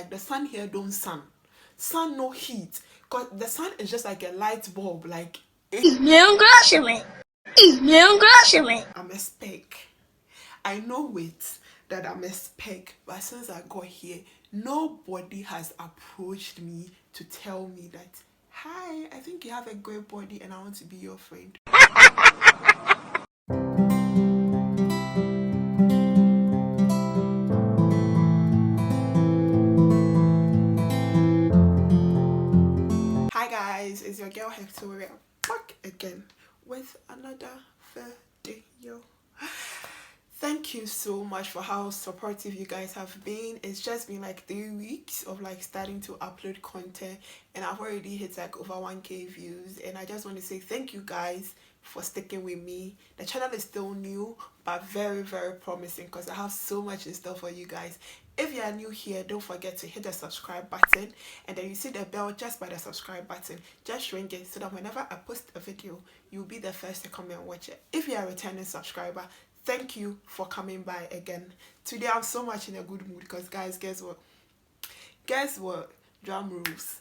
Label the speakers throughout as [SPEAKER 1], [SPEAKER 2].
[SPEAKER 1] like the sun here don't sun no heat, because the sun is just like a light bulb. Like I'm a speck. I know it that I'm a speck, but since I got here, nobody has approached me to tell me that, hi, I think you have a great body and I want to be your friend. Hi guys, it's your girl Victoria back again with another video. Thank you so much for how supportive you guys have been. It's just been like 3 weeks of like starting to upload content, and I've already hit like over 1k views, and I just want to say thank you guys for sticking with me. The channel is still new but very promising, because I have so much in store for you guys. If you are new here, don't forget to hit the subscribe button, and then you see the bell just by the subscribe button. Just ring it so that whenever I post a video, you'll be the first to come and watch it. If you are a returning subscriber, thank you for coming by again. Today I'm so much in a good mood because guys, guess what? Drum rules.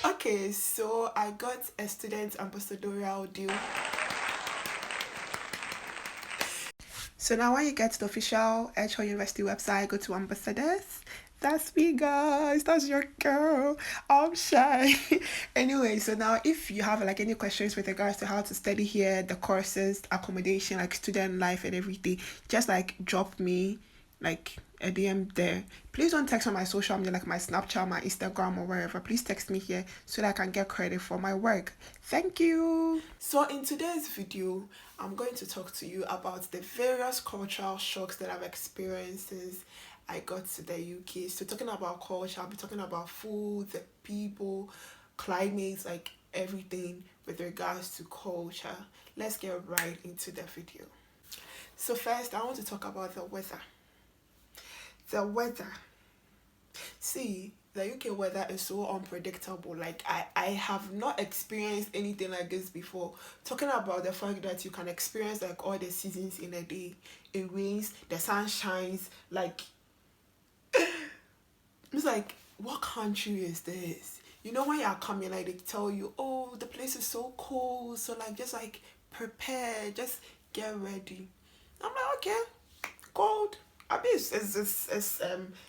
[SPEAKER 1] Okay, so I got a student ambassadorial deal. So now when you get to the official Edgehill University website, go to ambassadors. That's me, guys. That's your girl. I'm shy. Anyway, so now if you have like any questions with regards to how to study here, the courses, accommodation, like student life and everything, just like drop me like a DM there. Please don't text on my social media, like my Snapchat, my Instagram or wherever. Please text me here so that I can get credit for my work. Thank you. So in today's video, I'm going to talk to you about the various cultural shocks that I've experienced since I got to the UK. So talking about culture, I'll be talking about food, the people, climates, like everything with regards to culture. Let's get right into the video. So first, I want to talk about the weather. The weather. See, the UK weather is so unpredictable. Like I have not experienced anything like this before. Talking about the fact that you can experience like all the seasons in a day. It rains, the sun shines, like it's like, what country is this? You know, when you're coming, like they tell you, oh, the place is so cold, so like just like prepare, just get ready. I'm like, okay, cold. I mean, it's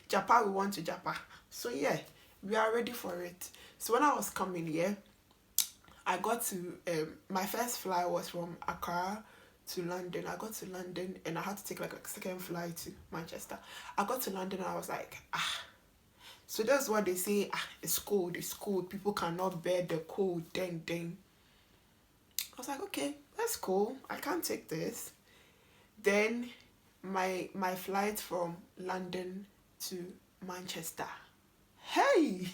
[SPEAKER 1] Japan. We want to Japan, so yeah, we are ready for it. So when I was coming here, I got to my first flight was from Accra to London. I got to London and I had to take like a second flight to Manchester. I got to London and I was like, so that's what they say, it's cold, people cannot bear the cold, dang. I was like, okay, that's cool, I can't take this. Then my flight from London to Manchester. Hey,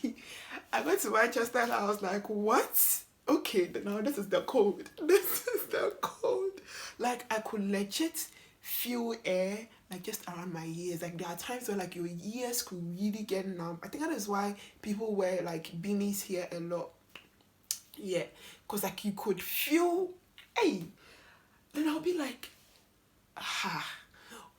[SPEAKER 1] I went to Manchester and I was like, what? Okay, now this is the cold. This is the cold. Like I could legit feel air like just around my ears. Like there are times where like your ears could really get numb. I think that is why people wear like beanies here a lot. Yeah, because like you could feel, hey, then I'll be like,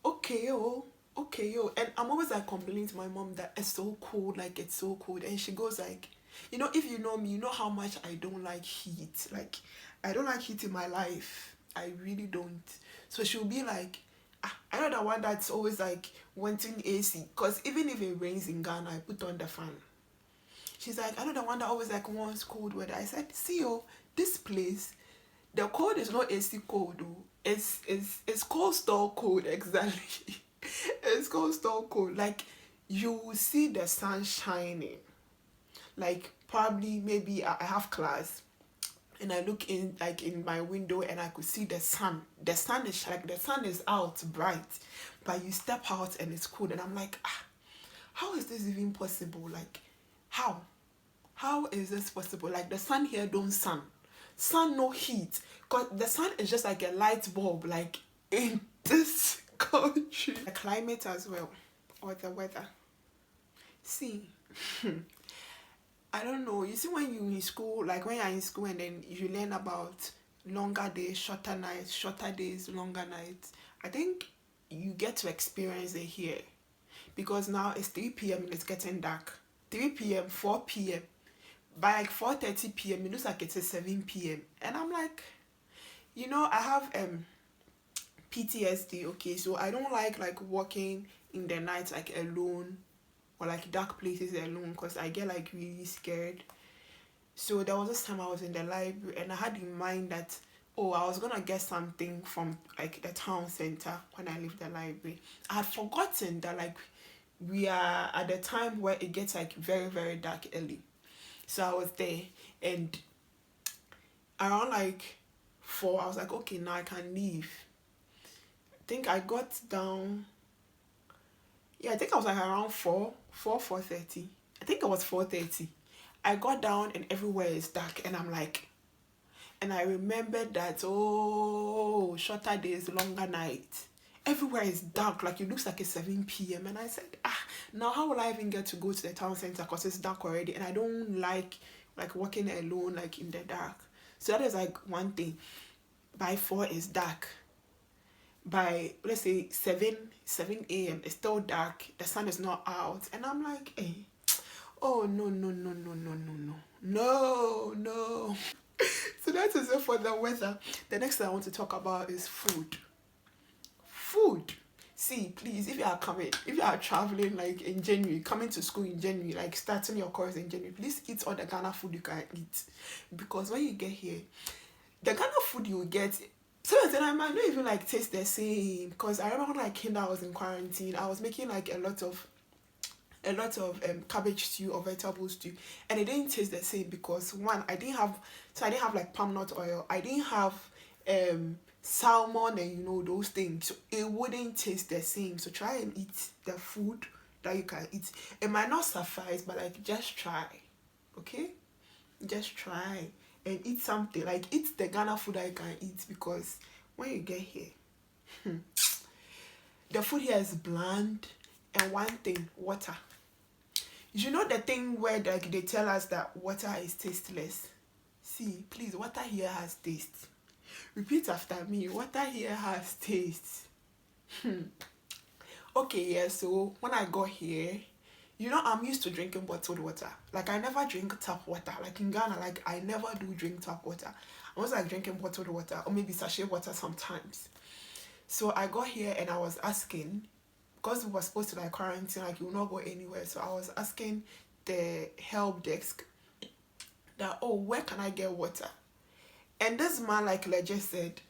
[SPEAKER 1] okay yo, and I'm always like complaining to my mom that it's so cold, like it's so cold, and she goes like, you know, if you know me, you know how much I don't like heat. Like I don't like heat in my life, I really don't. So she'll be like, I know the one that's always like wanting AC, because even if it rains in Ghana, I put on the fan. She's like, I know the one that always like wants cold weather. I said, see this place, the cold is not AC cold though. It's cold store cold, exactly. It's cold store cold. Like you will see the sun shining. Like probably maybe I have class and I look in like in my window and I could see the sun. The sun is like the sun is out bright, but you step out and it's cold, and I'm like, how is this even possible? Like how is this possible? Like the sun here don't sun no heat, because the sun is just like a light bulb, like in this country. The climate as well, or the weather. See, I don't know, you see when you're in school, like when you're in school and then you learn about longer days, shorter nights, shorter days, longer nights, I think you get to experience it here. because now it's 3 p.m. and it's getting dark. 3 p.m., 4 p.m. By like 4:30 p.m. it looks like it's a 7 p.m. And I'm like, I have PTSD, okay, so I don't like walking in the night like alone or like dark places alone because I get like really scared. So there was this time I was in the library and I had in mind that, oh, I was gonna get something from like the town center when I left the library. I had forgotten that like we are at the time where it gets like very, very dark early. So I was there and around like 4, I was like, okay, now I can leave. I think I got down, yeah, I think I was like around 4:30. I think it was 4:30. I got down and everywhere is dark and I'm like, and I remembered that, oh, shorter days, longer night. Everywhere is dark, like it looks like it's 7 p.m. And I said, now how will I even get to go to the town center because it's dark already and I don't like walking alone like in the dark. So that is like one thing. By 4 it's dark. By let's say 7 a.m. it's still dark. The sun is not out. And I'm like, oh no. No. So that is it for the weather. The next thing I want to talk about is food. See, please, if you are traveling like in January, coming to school in January, like starting your course in January, please eat all the Ghana food you can eat. Because when you get here, the Ghana food you get, sometimes I might not even like taste the same. Because I remember when I came down, I was in quarantine, I was making like a lot of cabbage stew or vegetable stew, and it didn't taste the same because one, I didn't have like palm nut oil, I didn't have salmon and those things, so it wouldn't taste the same. So try and eat the food that you can eat. It might not suffice, but like just try, okay? Just try and eat something, like eat the Ghana food that you can eat, because when you get here, the food here is bland. And one thing, water. The thing where like they tell us that water is tasteless? See, please, water here has taste. Repeat after me. Water here has taste. Okay, yeah, so when I got here, I'm used to drinking bottled water. Like, I never drink tap water. Like, in Ghana, like, I never do drink tap water. I was like drinking bottled water or maybe sachet water sometimes. So I got here and I was asking, because we were supposed to like quarantine, like you will not go anywhere. So I was asking the help desk that, oh, where can I get water? And this man like legit said,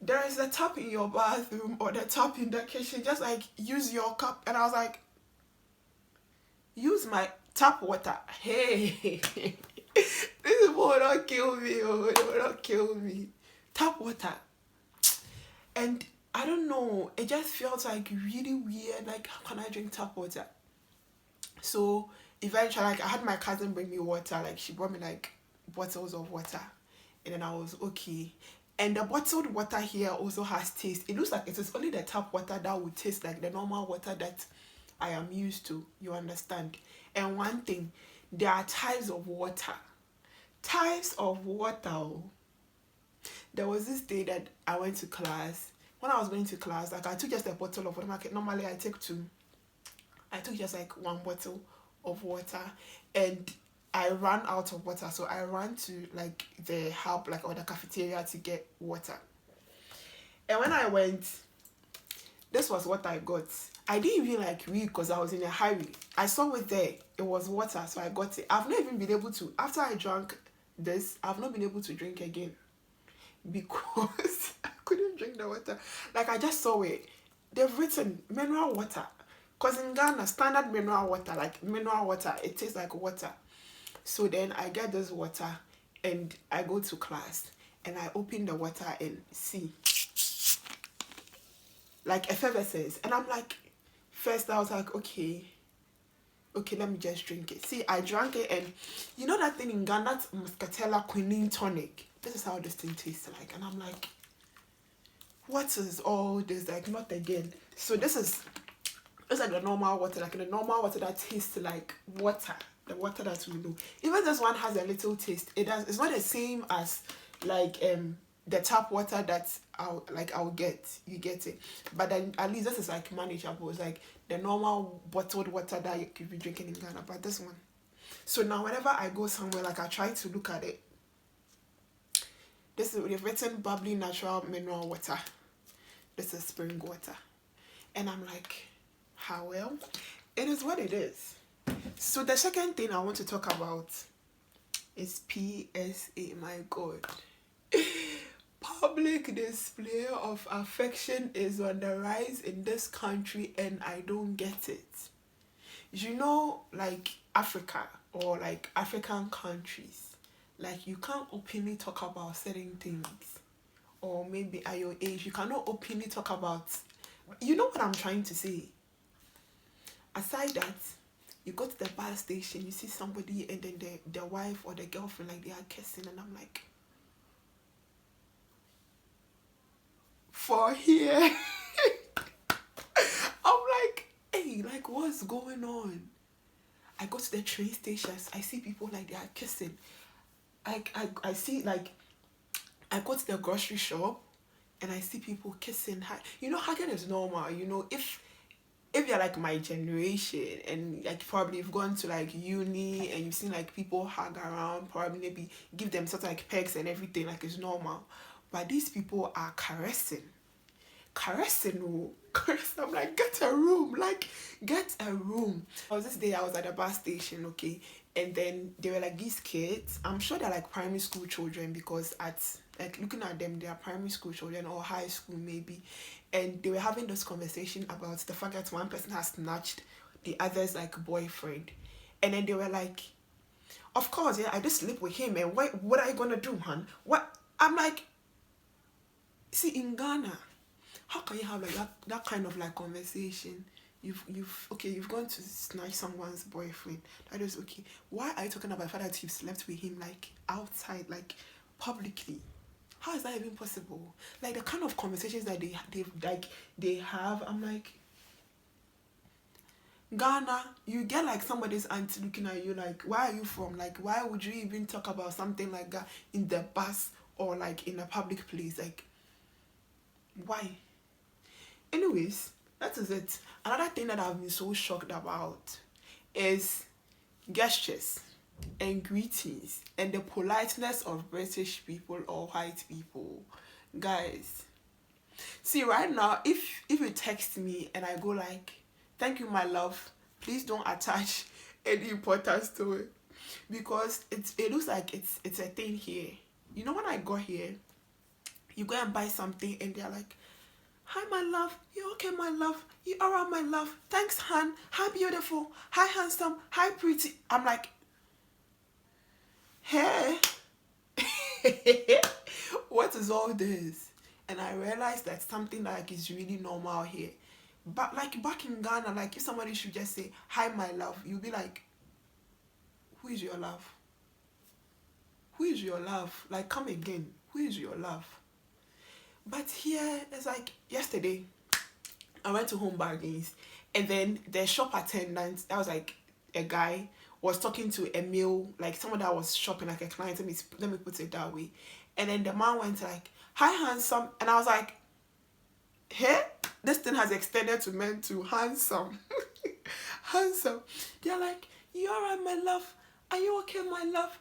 [SPEAKER 1] there is a tap in your bathroom or the tap in the kitchen, just like use your cup. And I was like, use my tap water? Hey, this will not kill me. Oh, it will not kill me. Tap water. And I don't know, it just felt like really weird. Like, how can I drink tap water? So eventually, like, I had my cousin bring me water. Like, she brought me like bottles of water, and then I was okay. And the bottled water here also has taste. It looks like it is only the tap water that would taste like the normal water that I am used to. You understand? And one thing, there are types of water. There was this day that I went to class. When I was going to class, like, I took just a bottle of water. Normally I take 2. I took just like 1 bottle of water, and I ran out of water. So I ran to like the hub, like, or the cafeteria to get water. And when I went, this was what I got. I didn't even like read because I was in a hurry. I saw it there. It was water, so I got it. I've not even been able to, after I drank this, I've not been able to drink again because I couldn't drink the water. Like, I just saw it. They've written mineral water. Because in Ghana, standard mineral water, it tastes like water. So then I get this water and I go to class and I open the water and see like effervescence. And I'm like, first I was like, okay, let me just drink it. See, I drank it, and you know that thing in Ghana, that's muscatella quinine tonic. This is how this thing tastes like. And I'm like, what is all this? Like, not again. So this is like the normal water, like the normal water that tastes like water, the water that we know. Even this one has a little taste. It's not the same as like the tap water that I'll get, you get it. But then at least this is like manageable. It's like the normal bottled water that you could be drinking in Ghana, but this one. So now whenever I go somewhere, like I try to look at it. This is, they've written bubbly natural mineral water. This is spring water. And I'm like, how well? It is what it is. So the second thing I want to talk about is PSA. My God. Public display of affection is on the rise in this country, and I don't get it. You know, like Africa or like African countries, like you can't openly talk about certain things. Or maybe at your age, you cannot openly talk about, you know what I'm trying to say. Aside that, you go to the bus station, you see somebody, and then the wife or the girlfriend, like they are kissing, and I'm like, for here. I'm like, hey, like what's going on? I go to the train stations, I see people like they are kissing. I see, like, I go to the grocery shop and I see people kissing. You know, hugging is normal. You know, if you're like my generation and like probably you've gone to like uni and you've seen like people hug around, probably maybe give them sort of like pegs and everything, like it's normal. But these people are caressing. Oh. I'm like, get a room, like get a room. This day I was at the bus station, okay, and then they were like these kids. I'm sure they're like primary school children, because at like looking at them, they are primary school children or high school maybe, and they were having this conversation about the fact that one person has snatched the other's like boyfriend, and then they were like, of course, yeah, I just sleep with him, and what are you gonna do, hon? What? I'm like, see, in Ghana, how can you have like that kind of like conversation? You've gone to snatch someone's boyfriend. That is okay. Why are you talking about the fact that you've slept with him like outside, like publicly? How is that even possible? Like the kind of conversations that they have, I'm like, Ghana, you get like somebody's auntie looking at you like, where are you from? Like, why would you even talk about something like that in the bus or like in a public place? Like, why? Anyways, that is it. Another thing that I've been so shocked about is gestures and greetings and the politeness of British people or white people. Guys, see, right now, if you text me and I go like, thank you, my love, please don't attach any importance to it, because it looks like it's a thing here. You know, when I got here, you go and buy something and they're like, hi, my love. You okay, my love? You alright, my love? Thanks, Han. Hi, beautiful. Hi, handsome. Hi, pretty. I'm like, hey, what is all this? And I realized that something like is really normal here. But like back in Ghana, like if somebody should just say, hi, my love, you'll be like, who is your love? Who is your love? Like, come again. Who is your love? But here, it's like yesterday, I went to Home Bargains, and then the shop attendant, that was like a guy, was talking to a male, like someone that was shopping, like a client, let me put it that way. And then the man went like, hi, handsome. And I was like, hey, this thing has extended to men to handsome. Handsome. They're like, you alright, my love? Are you okay, my love?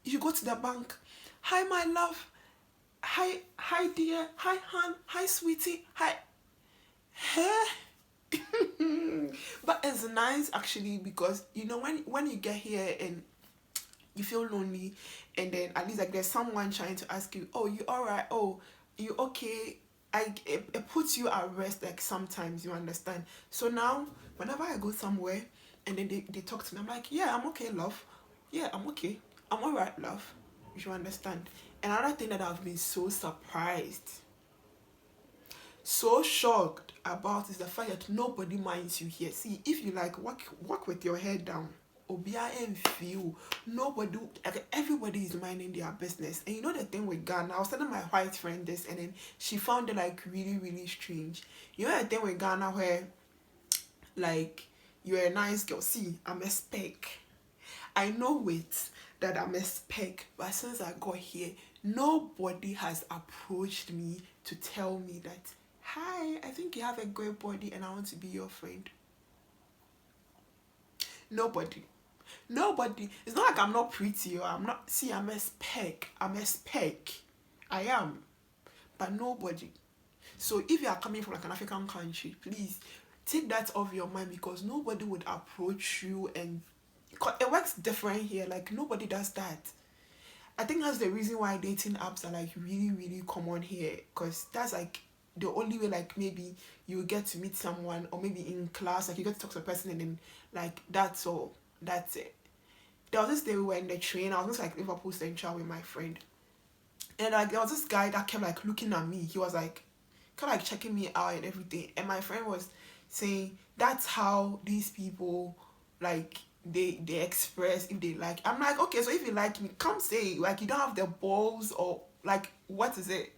[SPEAKER 1] You go to the bank. Hi, my love. Hi dear, hi hon, hi sweetie, hi. Hey. But it's nice actually, because you know when you get here and you feel lonely, and then at least like there's someone trying to ask you, oh, you alright, oh, you okay, it puts you at rest, like sometimes, you understand. So now whenever I go somewhere and then they talk to me, I'm like, yeah, I'm okay, love. Yeah, I'm okay, I'm alright, love. You understand. Another thing that I've been so surprised, so shocked about, is the fact that nobody minds you here. See, if you like walk with your head down, obia and feel nobody, everybody is minding their business. And you know the thing with Ghana, I was telling my white friend this, and then she found it like really, really strange. You know the thing with Ghana where like you're a nice girl. See, I'm a speck. I know it that I'm a speck, but since I got here, Nobody has approached me to tell me that, hi, I think you have a great body and I want to be your friend. Nobody. Nobody. It's not like I'm not pretty or I'm not. See, I'm a speck. I'm a speck. I am. But nobody. So if you are coming from like an African country, please take that off your mind, because nobody would approach you, and it works different here. Like nobody does that. I think that's the reason why dating apps are like really, really common here, because that's like the only way, like maybe you get to meet someone, or maybe in class, like you get to talk to a person, and then like that's all. That's it. There was this day we were in the train. I was just like Liverpool Central with my friend, and like there was this guy that kept like looking at me. He was like kind of like checking me out and everything. And my friend was saying that's how these people like they express if they like. I'm like, okay, so if you like me, come say, like you don't have the balls, or like what is it?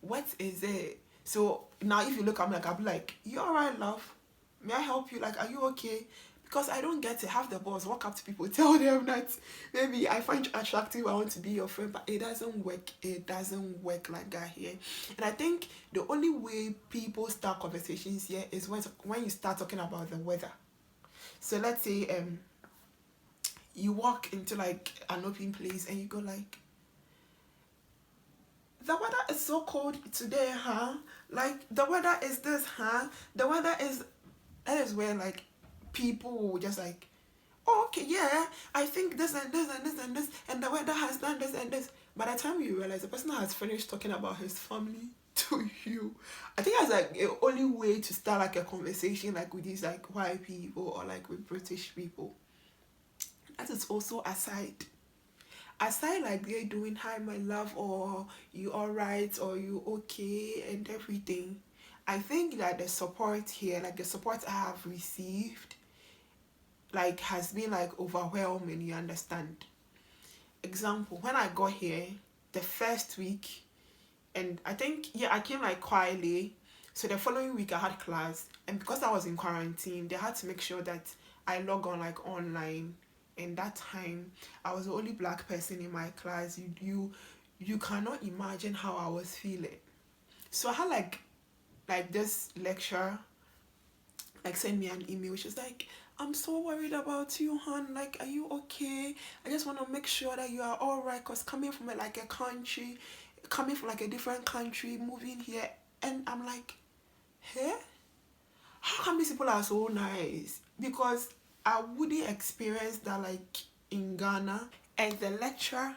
[SPEAKER 1] What is it? So now if you look at me, like I'll be like, you alright, love? May I help you? Like, are you okay? Because I don't get to have the balls, walk up to people, tell them that maybe I find you attractive, I want to be your friend, but it doesn't work. It doesn't work like that here. And I think the only way people start conversations here is when you start talking about the weather. So let's say you walk into like an open place and you go like, the weather is so cold today, huh? Like the weather is this, huh? The weather is, that is where like people will just like, oh, okay, yeah, I think this and this and this and this, and the weather has done this and this. By the time you realize the person has finished talking about his family to you, I think that's like the only way to start like a conversation like with these like white people or like with British people. That is also aside like they're doing hi my love, or you alright, or you okay and everything. I think that the support here, like the support I have received, like has been like overwhelming, you understand. Example, when I got here the first week, and I think, yeah, I came like quietly, so the following week I had class, and because I was in quarantine, they had to make sure that I log on like online. And that time I was the only black person in my class. You cannot imagine how I was feeling. So I had like this lecturer like send me an email. She's like, I'm so worried about you, hon. Like, are you okay? I just want to make sure that you are all right, because coming from like a country, coming from like a different country, moving here. And I'm like, hey, how come these people are so nice? Because I wouldn't experience that like in Ghana. And the lecturer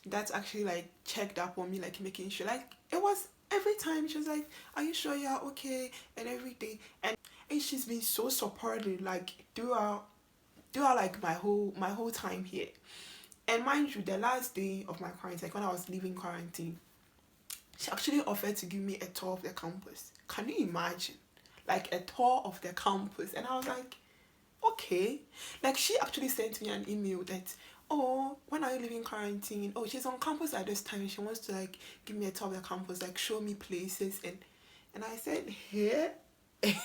[SPEAKER 1] that actually like checked up on me, like making sure, like it was every time she was like, are you sure you're okay and everything. And she's been so supportive like throughout like my whole time here. And mind you, the last day of my quarantine, like when I was leaving quarantine, she actually offered to give me a tour of the campus. Can you imagine? Like a tour of the campus. And I was like, okay. Like she actually sent me an email that, oh, when are you leaving quarantine? Oh, she's on campus at this time. She wants to like give me a tour of the campus, like show me places. And I said, hey, hey,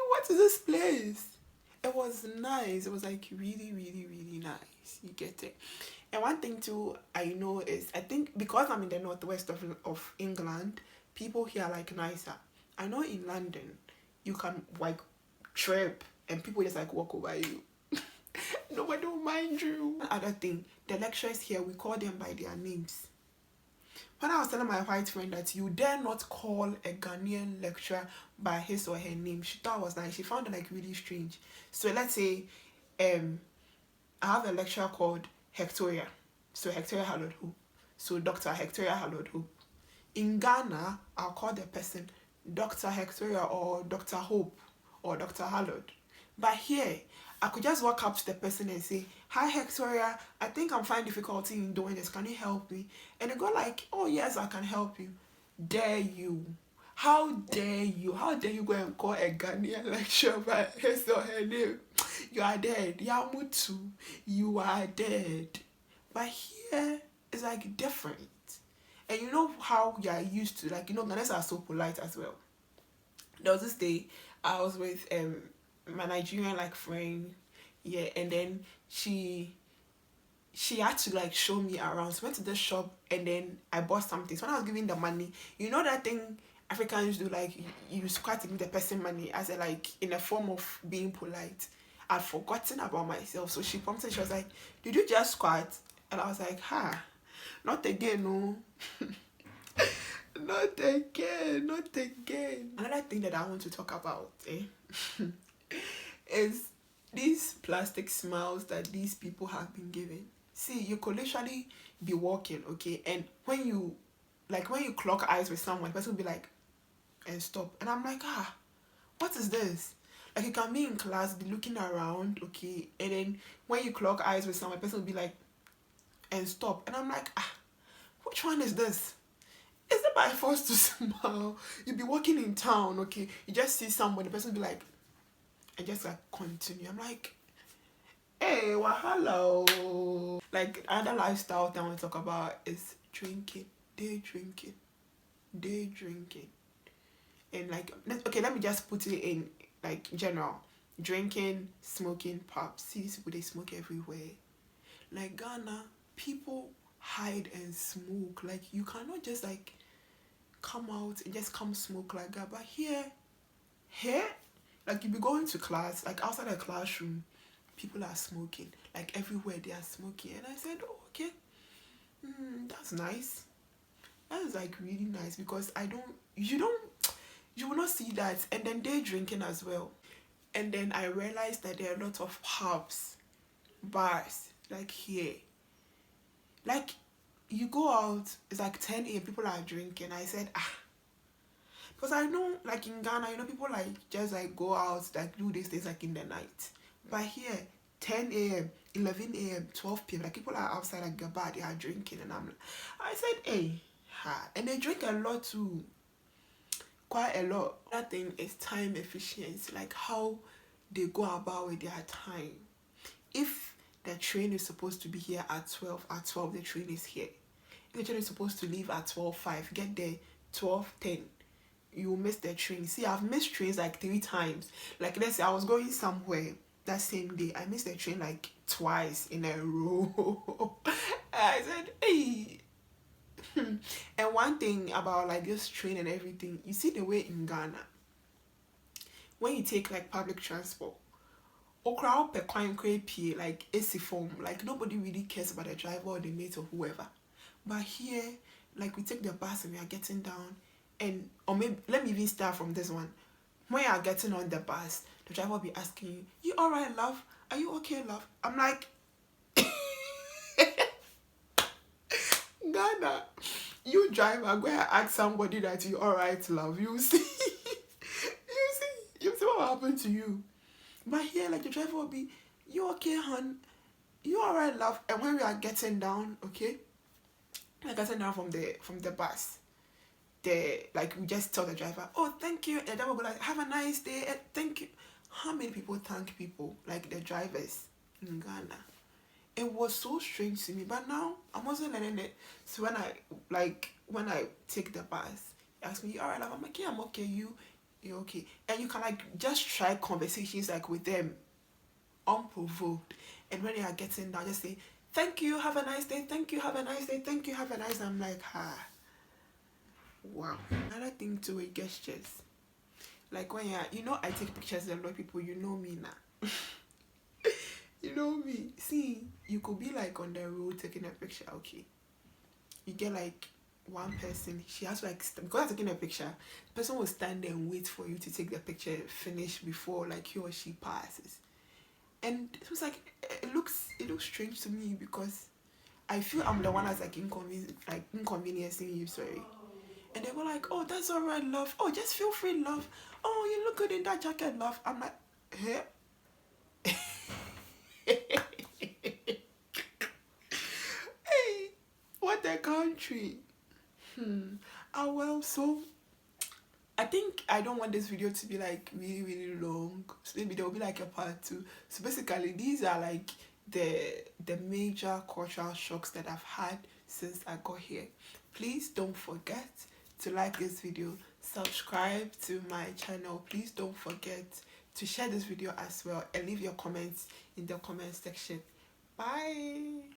[SPEAKER 1] what is this place? It was nice. It was like really, really, really nice. You get it. And one thing too I know is, I think because I'm in the northwest of England, people here are like nicer. I know in London you can like trip and people just like walk over you. Nobody will mind you. Another thing, the lecturers here, we call them by their names. When I was telling my white friend that you dare not call a Ghanaian lecturer by his or her name, she thought it was nice. She found it like really strange. So let's say I have a lecturer called Hectoria. So Hectoria Hallowed Hope. So Dr. Hectoria Hallowed Hope. In Ghana, I'll call the person Dr. Hectoria or Dr. Hope or Dr. Hallowed. But here, I could just walk up to the person and say, hi Hectoria, I think I'm finding difficulty in doing this. Can you help me? And they go like, oh yes, I can help you. Dare you? How dare you? How dare you go and call a Ghanaian lecturer by his or her name? You are dead. Yamutu, you are dead. But here, it's like different. And you know how you are used to, like, you know, Ghanaians are so polite as well. There was this day, I was with my Nigerian, like, friend, yeah, and then she she had to like show me around. So I went to the shop and then I bought something. So when I was giving the money, you know that thing Africans do, like you squat to give the person money as a like in a form of being polite. I'd forgotten about myself. So she prompted, she was like, "Did you just squat?" And I was like, "Ha, not again, no." Not again, not again. Another thing that I want to talk about is these plastic smiles that these people have been given. See, you could literally be walking, okay, and when you clock eyes with someone, the person will be like, and stop. And I'm like, what is this? Like, you can be in class, be looking around, okay, and then when you clock eyes with someone, the person will be like, and stop. And I'm like, which one is this? Is it by force to smile? You'll be walking in town, okay, you just see someone, the person will be like, and just like continue. I'm like, hey, wahala. Like, another lifestyle that I want to talk about is drinking, day drinking. And like, okay, let me just put it in like general. Drinking, smoking, pubs. See, these people, they smoke everywhere. Like Ghana, people hide and smoke. Like, you cannot just like come out and just come smoke like that. But here, like, you be going to class, like outside the classroom, people are smoking. Like, everywhere they are smoking. And I said, oh, okay, that's nice. That is like really nice, because you will not see that. And then day drinking as well. And then I realized that there are a lot of pubs, bars, like here. Like, you go out, it's like 10 a.m, people are drinking. I said, because I know, like in Ghana, you know, people like just like go out, like do these things like in the night. But here, 10 a.m, 11 a.m, 12 p.m, like people are outside like a bar, they are drinking. And I said, hey, and they drink a lot too. Quite a lot. That thing is time efficiency, like how they go about with their time. If the train is supposed to be here at 12, the train is here. If the train is supposed to leave at 12:05, get there 12:10. You will miss the train. See, I've missed trains like 3 times. Like, let's say I was going somewhere that same day, I missed the train like twice in a row. I said, hey. And one thing about like this train and everything, you see the way in Ghana, when you take like public transport, okra per like AC form, like nobody really cares about the driver or the mate or whoever. But here, like, we take the bus and we are getting down, and or maybe let me even start from this one. When you are getting on the bus, the driver will be asking you, "You alright, love? Are you okay, love?" I'm like, Ghana, you driver, go and ask somebody that you alright, love. You see, you see what happened to you. But here, like, the driver will be, "You okay, hon? You alright, love?" And when we are getting down, okay, we are getting down from the bus, like, we just tell the driver, "Oh, thank you," and the driver will be like, "Have a nice day, and thank you." How many people thank people, like the drivers in Ghana? It was so strange to me, but now I'm also learning it. So when I take the bus, they ask me, "You alright, love?" I'm like, "Yeah, I'm okay. You're okay." And you can like just try conversations like with them unprovoked. And when they are getting down, just say, "Thank you, have a nice day, thank you, have a nice day, thank you, have a nice day." I'm like, wow. Another thing too with gestures. Like, when I take pictures of a lot of people, you know me now. You know me. See, you could be like on the road taking a picture, okay. You get like one person, she has to like, because I'm taking a picture, the person will stand there and wait for you to take the picture finish before like he or she passes. And it was like, it looks strange to me, because I feel I'm the one that's like inconveniencing you, sorry. And they were like, "Oh, that's alright, love. Oh, just feel free, love. Oh, you look good in that jacket, love." I'm like, hey. Hey, what a country. Well, so I think I don't want this video to be like really, really long. So maybe there will be like a part 2. So basically, these are like the major cultural shocks that I've had since I got here. Please don't forget to like this video, subscribe to my channel. Please don't forget to share this video as well, and leave your comments in the comment section. Bye.